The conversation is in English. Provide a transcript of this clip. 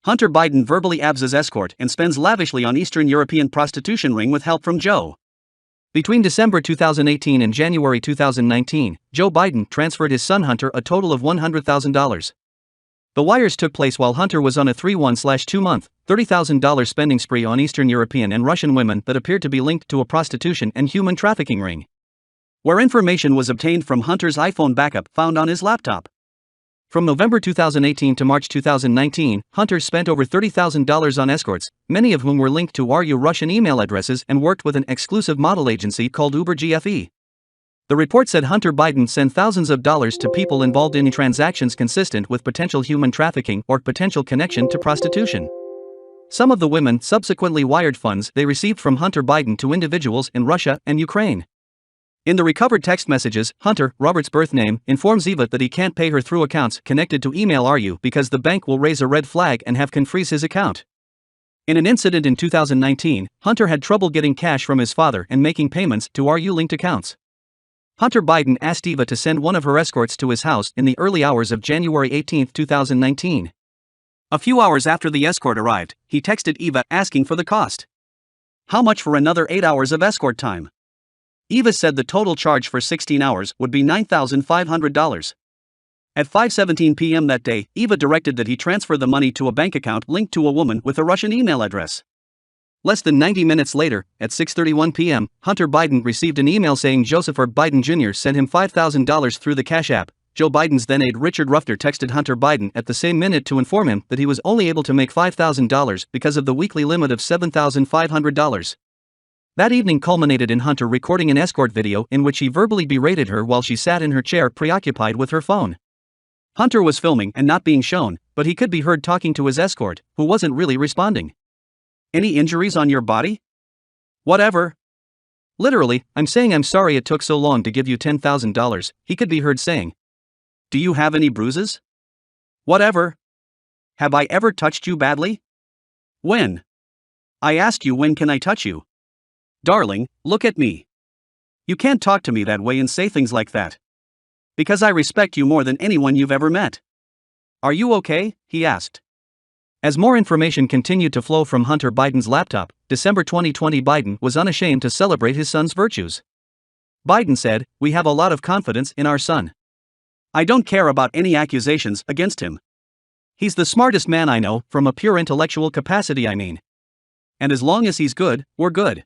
Hunter Biden verbally abs as escort and spends lavishly on Eastern European prostitution ring with help from Joe. Between December 2018 and January 2019, Joe Biden transferred his son Hunter a total of $100,000. The wires took place while Hunter was on a 3-1/2-month, $30,000 spending spree on Eastern European and Russian women that appeared to be linked to a prostitution and human trafficking ring, where information was obtained from Hunter's iPhone backup found on his laptop. From November 2018 to March 2019, Hunter spent over $30,000 on escorts, many of whom were linked to RU Russian email addresses and worked with an exclusive model agency called Uber GFE. The report said Hunter Biden sent thousands of dollars to people involved in transactions consistent with potential human trafficking or potential connection to prostitution. Some of the women subsequently wired funds they received from Hunter Biden to individuals in Russia and Ukraine. In the recovered text messages, Hunter, Robert's birth name, informs Eva that he can't pay her through accounts connected to email RU because the bank will raise a red flag and can freeze his account. In an incident in 2019, Hunter had trouble getting cash from his father and making payments to RU-linked accounts. Hunter Biden asked Eva to send one of her escorts to his house in the early hours of January 18, 2019. A few hours after the escort arrived, he texted Eva asking for the cost. How much for another 8 hours of escort time? Eva said the total charge for 16 hours would be $9,500. At 5:17 p.m. that day, Eva directed that he transfer the money to a bank account linked to a woman with a Russian email address. Less than 90 minutes later, at 6:31 p.m., Hunter Biden received an email saying Joseph Biden Jr. sent him $5,000 through the Cash App. Joe Biden's then aide Richard Rufter texted Hunter Biden at the same minute to inform him that he was only able to make $5,000 because of the weekly limit of $7,500. That evening culminated in Hunter recording an escort video in which he verbally berated her while she sat in her chair preoccupied with her phone. Hunter was filming and not being shown, but he could be heard talking to his escort, who wasn't really responding. Any injuries on your body? Whatever. Literally, I'm saying I'm sorry it took so long to give you $10,000, he could be heard saying. Do you have any bruises? Whatever. Have I ever touched you badly? When? I asked you when can I touch you? Darling, look at me. You can't talk to me that way and say things like that. Because I respect you more than anyone you've ever met. Are you okay? He asked. As more information continued to flow from Hunter Biden's laptop, December 2020 Biden was unashamed to celebrate his son's virtues. Biden said, "We have a lot of confidence in our son. I don't care about any accusations against him. He's the smartest man I know, from a pure intellectual capacity I mean. And as long as he's good, we're good."